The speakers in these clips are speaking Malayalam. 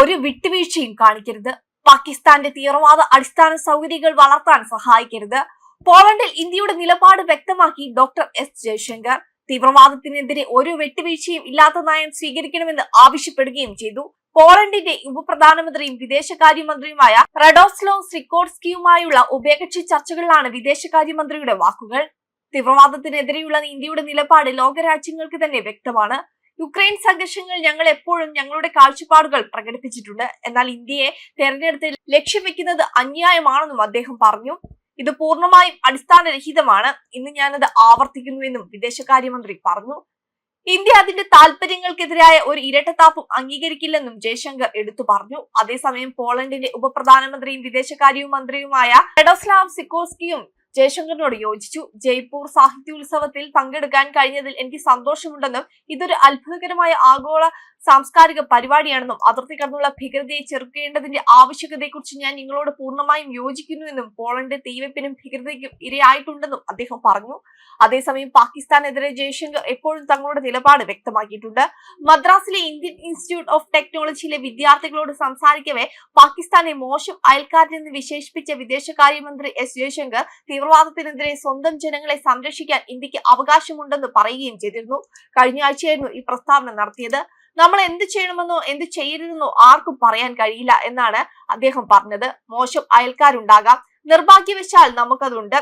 ഒരു വിട്ടുവീഴ്ചയും കാണിക്കരുത്. പാകിസ്ഥാന്റെ തീവ്രവാദ അടിസ്ഥാന സൗകര്യങ്ങൾ വളർത്താൻ സഹായിക്കരുത്. പോളണ്ടിൽ ഇന്ത്യയുടെ നിലപാട് വ്യക്തമാക്കി ഡോക്ടർ എസ് ജയശങ്കർ. തീവ്രവാദത്തിനെതിരെ ഒരു വിട്ടുവീഴ്ചയും ഇല്ലാത്ത നയം സ്വീകരിക്കണമെന്ന് ആവശ്യപ്പെടുകയും ചെയ്തു. പോളണ്ടിന്റെ ഉപപ്രധാനമന്ത്രിയും വിദേശകാര്യമന്ത്രിയുമായ റഡോസ്ലാവ് സിക്കോർസ്കിയുമായുള്ള ഉഭയകക്ഷി ചർച്ചകളിലാണ് വിദേശകാര്യമന്ത്രിയുടെ വാക്കുകൾ. തീവ്രവാദത്തിനെതിരെയുള്ള ഇന്ത്യയുടെ നിലപാട് ലോകരാജ്യങ്ങൾക്ക് തന്നെ വ്യക്തമാണ്. യുക്രൈൻ സംഘർഷങ്ങൾ ഞങ്ങൾ എപ്പോഴും ഞങ്ങളുടെ കാഴ്ചപ്പാടുകൾ പ്രകടിപ്പിച്ചിട്ടുണ്ട്. എന്നാൽ ഇന്ത്യയെ തെരഞ്ഞെടുത്ത് ലക്ഷ്യം വെക്കുന്നത് അന്യായമാണെന്നും അദ്ദേഹം പറഞ്ഞു. ഇത് പൂർണ്ണമായും അടിസ്ഥാനരഹിതമാണ്. ഇന്ന് ഞാനത് ആവർത്തിക്കുന്നുവെന്നും വിദേശകാര്യമന്ത്രി പറഞ്ഞു. ഇന്ത്യ അതിന്റെ താൽപര്യങ്ങൾക്കെതിരായ ഒരു ഇരട്ടത്താപ്പും അംഗീകരിക്കില്ലെന്നും ജയശങ്കർ എടുത്തു പറഞ്ഞു. അതേസമയം പോളണ്ടിന്റെ ഉപപ്രധാനമന്ത്രിയും വിദേശകാര്യമന്ത്രിയുമായ റഡോസ്ലാവ് സിക്കോർസ്കിയും ജയശങ്കറിനോട് യോജിച്ചു. ജയ്പൂർ സാഹിത്യോത്സവത്തിൽ പങ്കെടുക്കാൻ കഴിഞ്ഞതിൽ എനിക്ക് സന്തോഷമുണ്ടെന്നും ഇതൊരു അത്ഭുതകരമായ ആഗോള സാംസ്കാരിക പരിപാടിയാണെന്നും അതിർത്തി കടന്നുള്ള ഭീകരതയെ ചെറുക്കേണ്ടതിന്റെ ആവശ്യകതയെക്കുറിച്ച് ഞാൻ നിങ്ങളോട് പൂർണ്ണമായും യോജിക്കുന്നുവെന്നും പോളണ്ട് തീവെപ്പിനും ഭീകരതയ്ക്കും ഇരയായിട്ടുണ്ടെന്നും അദ്ദേഹം പറഞ്ഞു. അതേസമയം പാകിസ്ഥാനെതിരെ ജയശങ്കർ എപ്പോഴും തങ്ങളുടെ നിലപാട് വ്യക്തമാക്കിയിട്ടുണ്ട്. മദ്രാസിലെ ഇന്ത്യൻ ഇൻസ്റ്റിറ്റ്യൂട്ട് ഓഫ് ടെക്നോളജിയിലെ വിദ്യാർത്ഥികളോട് സംസാരിക്കവേ പാകിസ്ഥാനെ മോശം അയൽക്കാരെന്ന് വിശേഷിപ്പിച്ച വിദേശകാര്യമന്ത്രി എസ് ജയശങ്കർ തീവ്രവാദത്തിനെതിരെ സ്വന്തം ജനങ്ങളെ സംരക്ഷിക്കാൻ ഇന്ത്യക്ക് അവകാശമുണ്ടെന്ന് പറയുകയും ചെയ്തിരുന്നു. കഴിഞ്ഞ ആഴ്ചയായിരുന്നു ഈ പ്രസ്താവന നടത്തിയത്. നമ്മൾ എന്ത് ചെയ്യണമെന്നോ എന്ത് ചെയ്യരുതെന്നോ ആർക്കും പറയാൻ കഴിയില്ല എന്നാണ് അദ്ദേഹം പറഞ്ഞത്. മോശം അയൽക്കാരുണ്ടാകാം, നിർഭാഗ്യവശാൽ നമുക്കതുണ്ട്.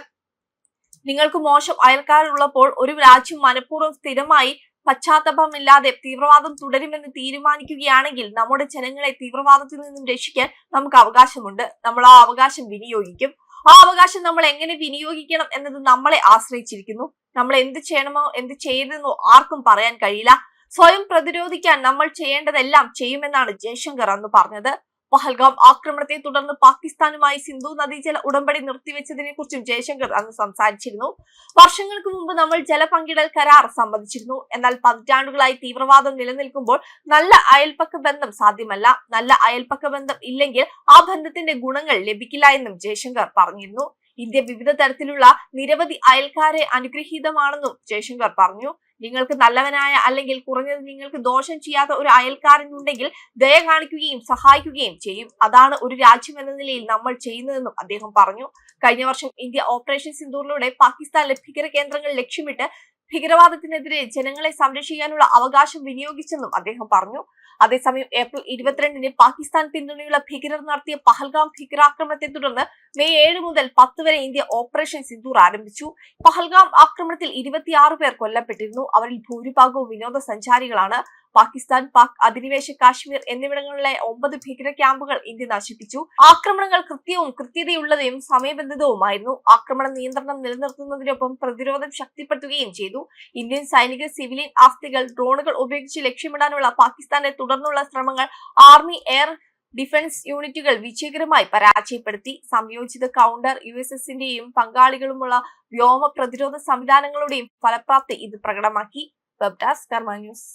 നിങ്ങൾക്ക് മോശം അയൽക്കാരുള്ളപ്പോൾ ഒരു രാജ്യം മനഃപൂർവ്വം സ്ഥിരമായി പശ്ചാത്തലമില്ലാതെ തീവ്രവാദം തുടരുമെന്ന് തീരുമാനിക്കുകയാണെങ്കിൽ നമ്മുടെ ജനങ്ങളെ തീവ്രവാദത്തിൽ നിന്നും രക്ഷിക്കാൻ നമുക്ക് അവകാശമുണ്ട്. നമ്മൾ ആ അവകാശം വിനിയോഗിക്കും. ആ അവകാശം നമ്മൾ എങ്ങനെ വിനിയോഗിക്കണം എന്നത് നമ്മളെ ആശ്രയിച്ചിരിക്കുന്നു. നമ്മൾ എന്ത് ചെയ്യണമോ എന്ത് ചെയ്യരുതെന്നോ ആർക്കും പറയാൻ കഴിയില്ല. സ്വയം പ്രതിരോധിക്കാൻ നമ്മൾ ചെയ്യേണ്ടതെല്ലാം ചെയ്യുമെന്നാണ് ജയശങ്കർ അന്ന് പറഞ്ഞത്. പഹൽഗാം ആക്രമണത്തെ തുടർന്ന് പാകിസ്ഥാനുമായി സിന്ധു നദീജല ഉടമ്പടി നിർത്തിവെച്ചതിനെ കുറിച്ചും ജയശങ്കർ അന്ന് സംസാരിച്ചിരുന്നു. വർഷങ്ങൾക്ക് മുമ്പ് നമ്മൾ ജലപങ്കിടൽ കരാർ സമ്മതിച്ചിരുന്നു. എന്നാൽ പതിറ്റാണ്ടുകളായി തീവ്രവാദം നിലനിൽക്കുമ്പോൾ നല്ല അയൽപക്ക ബന്ധം സാധ്യമല്ല. നല്ല അയൽപക്ക ബന്ധം ഇല്ലെങ്കിൽ ആ ബന്ധത്തിന്റെ ഗുണങ്ങൾ ലഭിക്കില്ല എന്നും ജയശങ്കർ പറഞ്ഞിരുന്നു. ഇന്ത്യ വിവിധ തരത്തിലുള്ള നിരവധി അയൽക്കാരെ അനുഗ്രഹീതമാണെന്നും ജയശങ്കർ പറഞ്ഞു. നിങ്ങൾക്ക് നല്ലവനായ അല്ലെങ്കിൽ കുറഞ്ഞത് നിങ്ങൾക്ക് ദോഷം ചെയ്യാത്ത ഒരു അയൽക്കാരൻ ഉണ്ടെങ്കിൽ ദയ കാണിക്കുകയും സഹായിക്കുകയും ചെയ്യും. അതാണ് ഒരു രാജ്യം എന്ന നിലയിൽ നമ്മൾ ചെയ്യുന്നതെന്നും അദ്ദേഹം പറഞ്ഞു. കഴിഞ്ഞ വർഷം ഇന്ത്യ ഓപ്പറേഷൻ സിന്ദൂറിലൂടെ പാകിസ്ഥാനിലെ ഭീകര കേന്ദ്രങ്ങൾ ലക്ഷ്യമിട്ട് ഭീകരവാദത്തിനെതിരെ ജനങ്ങളെ സംരക്ഷിക്കാനുള്ള അവകാശം വിനിയോഗിച്ചെന്നും അദ്ദേഹം പറഞ്ഞു. അതേസമയം ഏപ്രിൽ 22-ന് പാകിസ്ഥാൻ പിന്തുണയുള്ള ഭീകരർ നടത്തിയ പഹൽഗാം ഭീകരാക്രമണത്തെ തുടർന്ന് മെയ് 7 മുതൽ 10 വരെ ഇന്ത്യ ഓപ്പറേഷൻ സിന്ദൂർ ആരംഭിച്ചു. പഹൽഗാം ആക്രമണത്തിൽ 26 പേർ കൊല്ലപ്പെട്ടിരുന്നു. അവരിൽ ഭൂരിഭാഗവും വിനോദസഞ്ചാരികളാണ്. പാകിസ്ഥാൻ, പാക് അധിനിവേശ കാശ്മീർ എന്നിവിടങ്ങളിലെ 9 ഭീകര ക്യാമ്പുകൾ ഇന്ത്യ നശിപ്പിച്ചു. ആക്രമണങ്ങൾ കൃത്യവും കൃത്യതയുള്ളതും സമയബന്ധിതവുമായിരുന്നു. ആക്രമണ നിയന്ത്രണം നിലനിർത്തുന്നതിനൊപ്പം പ്രതിരോധം ശക്തിപ്പെടുത്തുകയും ചെയ്തു. ഇന്ത്യൻ സൈനിക സിവിലിയൻ ആസ്തികൾ ഡ്രോണുകൾ ഉപയോഗിച്ച് ലക്ഷ്യമിടാനുള്ള പാകിസ്ഥാന്റെ തുടർന്നുള്ള ശ്രമങ്ങൾ ആർമി എയർ ഡിഫൻസ് യൂണിറ്റുകൾ വിജയകരമായി പരാജയപ്പെടുത്തി. സംയോജിത കൗണ്ടർ USSന്റെയും പങ്കാളികളുമുള്ള വ്യോമ പ്രതിരോധ സംവിധാനങ്ങളുടെയും ഫലപ്രാപ്തി ഇത് പ്രകടമാക്കി. വെബ് ഡെസ്ക് കർമ്മ ന്യൂസ്.